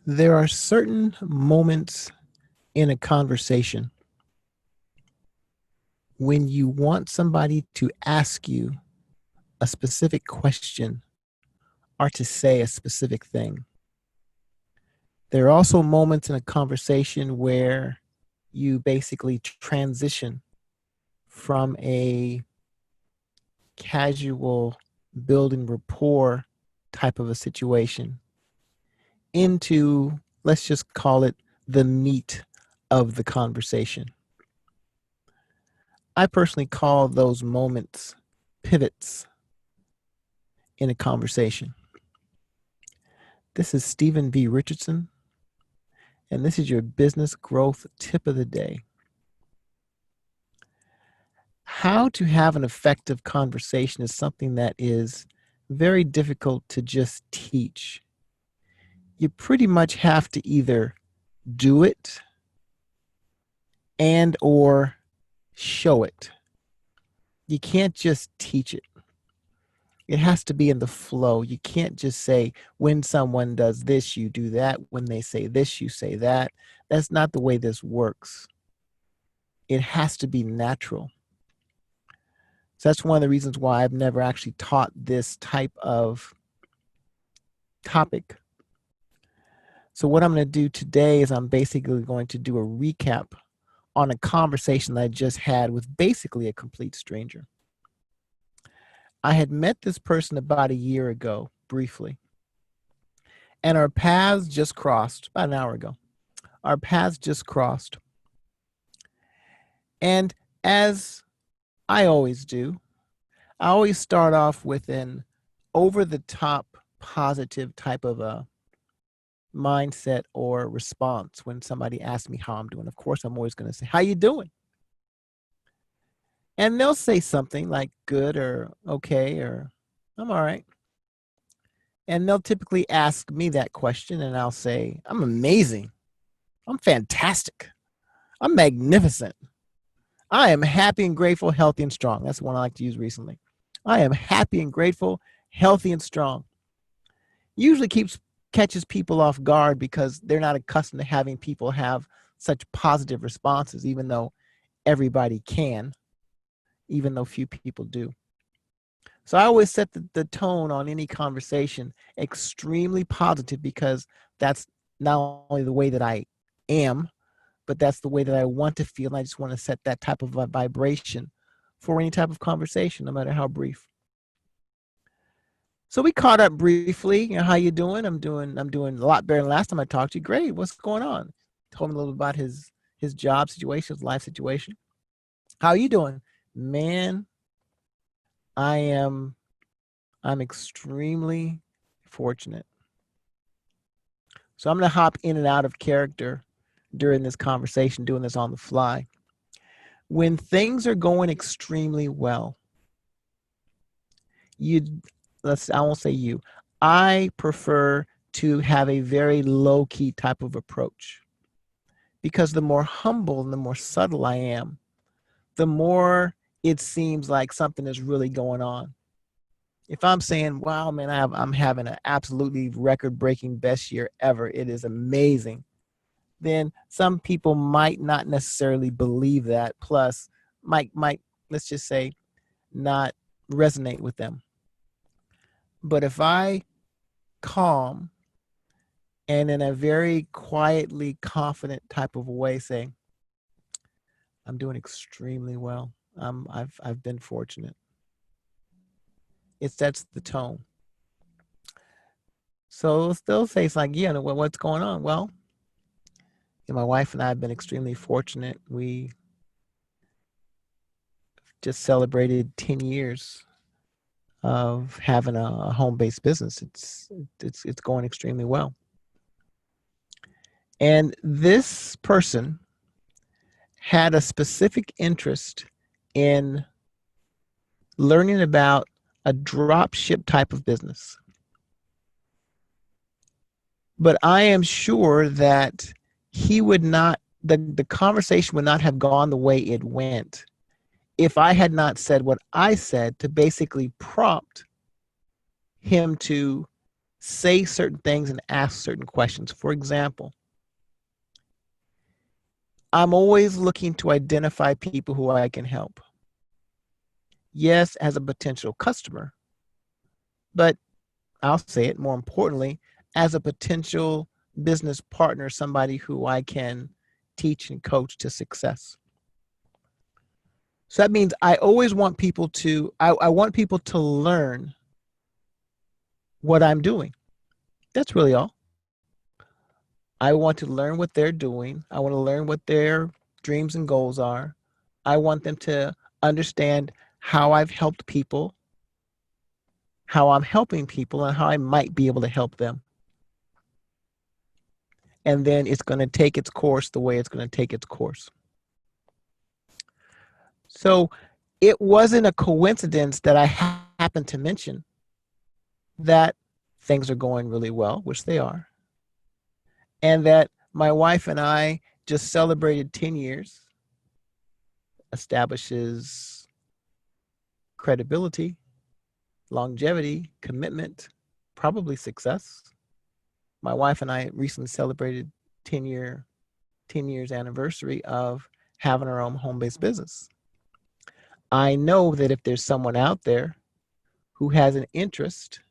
There are certain moments in a conversation when you want somebody to ask you a specific question or to say a specific thing. There are also moments in a conversation where you basically transition from a casual building rapport type of a situation into, let's just call it, the meat of the conversation. I personally call those moments pivots in a conversation. This is Stephen V. Richardson, and this is your business growth tip of the day. How to have an effective conversation is something that is very difficult to just teach. You pretty much have to either do it and or show it. You can't just teach it. It has to be in the flow. You can't just say, when someone does this, you do that. When they say this, you say that. That's not the way this works. It has to be natural. So that's one of the reasons why I've never actually taught this type of topic. So what I'm going to do today is I'm basically going to do a recap on a conversation that I just had with basically a complete stranger. I had met this person about a year ago, briefly, and our paths just crossed about an hour ago. Our paths just crossed. And as I always do, I always start off with an over-the-top positive type of a mindset or response when somebody asks me how I'm doing. Of course, I'm always going to say, how you doing? And they'll say something like good or okay or I'm all right. And they'll typically ask me that question and I'll say, I'm amazing. I'm fantastic. I'm magnificent. I am happy and grateful, healthy and strong. That's the one I like to use recently. I am happy and grateful, healthy and strong. Usually catches people off guard because they're not accustomed to having people have such positive responses, even though everybody can, even though few people do. So I always set the tone on any conversation extremely positive because that's not only the way that I am, but that's the way that I want to feel. And I just want to set that type of a vibration for any type of conversation, no matter how brief. So we caught up briefly. You know, how you doing? I'm doing a lot better than last time I talked to you. Great. What's going on? Told me a little bit about his job situation, his life situation. How are you doing? Man, I'm extremely fortunate. So I'm going to hop in and out of character during this conversation, doing this on the fly. When things are going extremely well, I won't say you, I prefer to have a very low-key type of approach, because the more humble and the more subtle I am, the more it seems like something is really going on. If I'm saying, wow, man, I'm having an absolutely record-breaking best year ever, it is amazing, then some people might not necessarily believe that, plus might let's just say, not resonate with them. But if I calm and in a very quietly confident type of way say, I'm doing extremely well, I've been fortunate, it sets the tone. So they'll say, it's like, yeah, what's going on? Well, my wife and I have been extremely fortunate. We just celebrated 10 years of having a home-based business. It's going extremely well. And this person had a specific interest in learning about a drop ship type of business. But I am sure that he would not, the conversation would not have gone the way it went if I had not said what I said to basically prompt him to say certain things and ask certain questions. For example, I'm always looking to identify people who I can help. Yes, as a potential customer, but I'll say it more importantly, as a potential business partner, somebody who I can teach and coach to success. So that means I always want people to, I want people to learn what I'm doing. That's really all. I want to learn what they're doing. I want to learn what their dreams and goals are. I want them to understand how I've helped people, how I'm helping people, and how I might be able to help them. And then it's going to take its course the way it's going to take its course. So it wasn't a coincidence that I happened to mention that things are going really well, which they are, and that my wife and I just celebrated 10 years, establishes credibility, longevity, commitment, probably success. My wife and I recently celebrated 10 years anniversary of having our own home-based business. I know that if there's someone out there who has an interest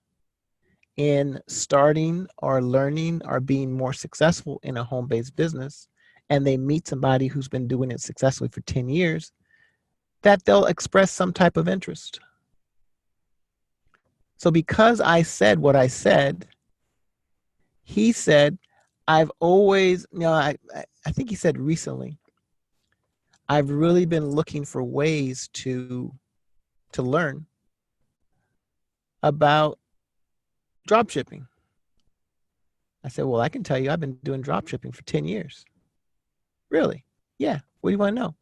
in starting or learning or being more successful in a home-based business, and they meet somebody who's been doing it successfully for 10 years, that they'll express some type of interest. So because I said what I said, he said, I've always, I think he said recently, I've really been looking for ways to learn about drop shipping. I said, well, I can tell you I've been doing drop shipping for 10 years. Really? Yeah. What do you want to know?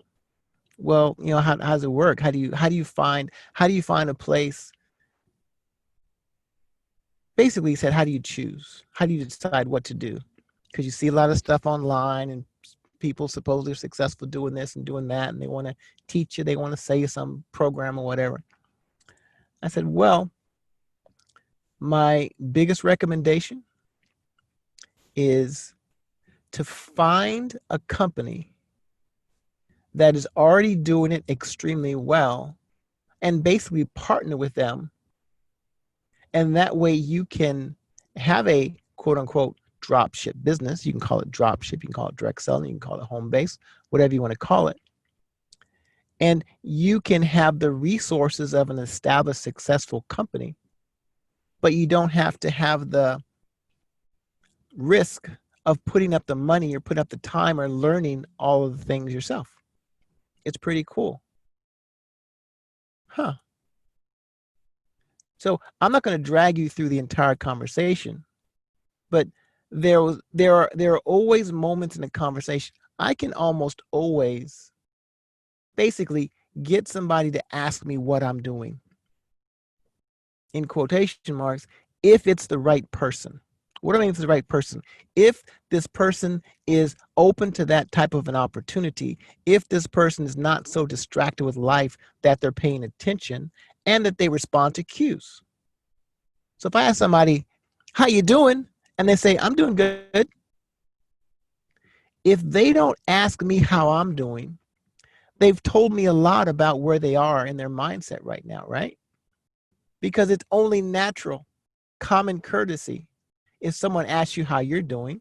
Well, how does it work? How do you find a place? Basically, he said, how do you choose? How do you decide what to do? Because you see a lot of stuff online and people supposedly are successful doing this and doing that, and they want to teach you, they want to say you some program or whatever. I said, well, my biggest recommendation is to find a company that is already doing it extremely well and basically partner with them. And that way you can have a quote unquote drop ship business. You can call it drop ship, you can call it direct selling, you can call it home base, whatever you want to call it. And you can have the resources of an established successful company, but you don't have to have the risk of putting up the money or putting up the time or learning all of the things yourself. It's pretty cool. Huh. So I'm not going to drag you through the entire conversation, but there are always moments in the conversation. I can almost always basically get somebody to ask me what I'm doing, in quotation marks, if it's the right person. What do I mean if it's the right person? If this person is open to that type of an opportunity, if this person is not so distracted with life that they're paying attention and that they respond to cues. So if I ask somebody, how you doing? And they say, I'm doing good. If they don't ask me how I'm doing, they've told me a lot about where they are in their mindset right now, right? Because it's only natural, common courtesy. If someone asks you how you're doing,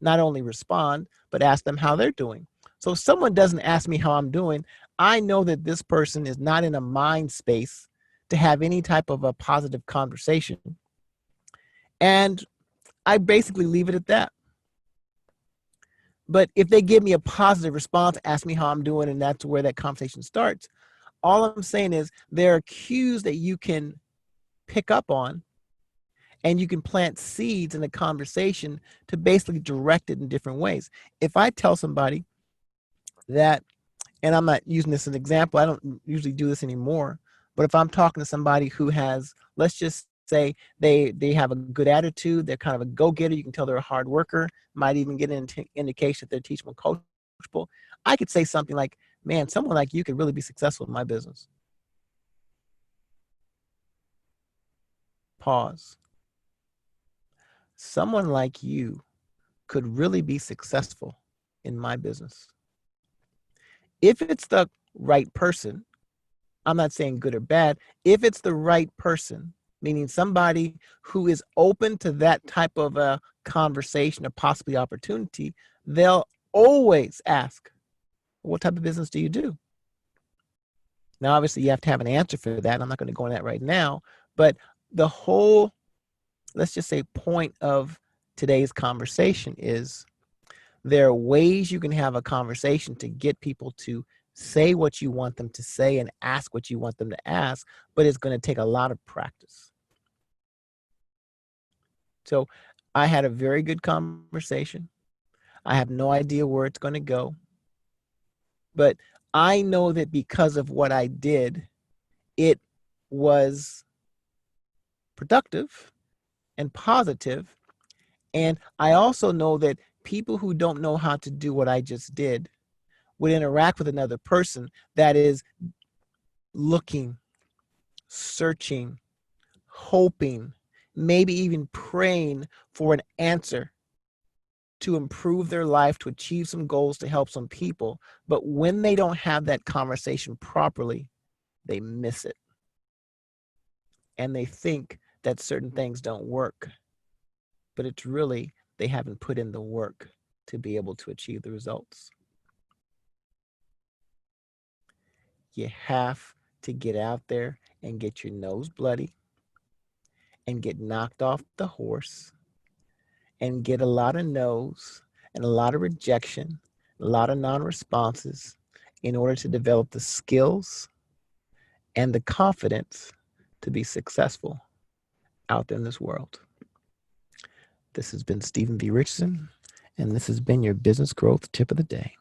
not only respond, but ask them how they're doing. So if someone doesn't ask me how I'm doing, I know that this person is not in a mind space to have any type of a positive conversation. And I basically leave it at that. But if they give me a positive response, ask me how I'm doing, and that's where that conversation starts, all I'm saying is there are cues that you can pick up on and you can plant seeds in the conversation to basically direct it in different ways. If I tell somebody that, and I'm not using this as an example, I don't usually do this anymore, but if I'm talking to somebody who has, let's just say they have a good attitude, they're kind of a go-getter, you can tell they're a hard worker, might even get an indication that they're teachable, coachable, I could say something like, man, someone like you could really be successful in my business. Pause. someone like you could really be successful in my business. If it's the right person, I'm not saying good or bad, if it's the right person, meaning somebody who is open to that type of a conversation or possibly opportunity, they'll always ask, what type of business do you do? Now, obviously, you have to have an answer for that. I'm not going to go into that right now, but the whole, let's just say, point of today's conversation is there are ways you can have a conversation to get people to say what you want them to say and ask what you want them to ask, but it's going to take a lot of practice. So I had a very good conversation. I have no idea where it's going to go, but I know that because of what I did, it was productive and positive. And I also know that people who don't know how to do what I just did would interact with another person that is looking, searching, hoping, maybe even praying for an answer to improve their life, to achieve some goals, to help some people. But when they don't have that conversation properly, they miss it. And they think that certain things don't work. But it's really, they haven't put in the work to be able to achieve the results. You have to get out there and get your nose bloody and get knocked off the horse and get a lot of no's and a lot of rejection, a lot of non-responses in order to develop the skills and the confidence to be successful out there in this world. This has been Stephen V. Richardson, and this has been your business growth tip of the day.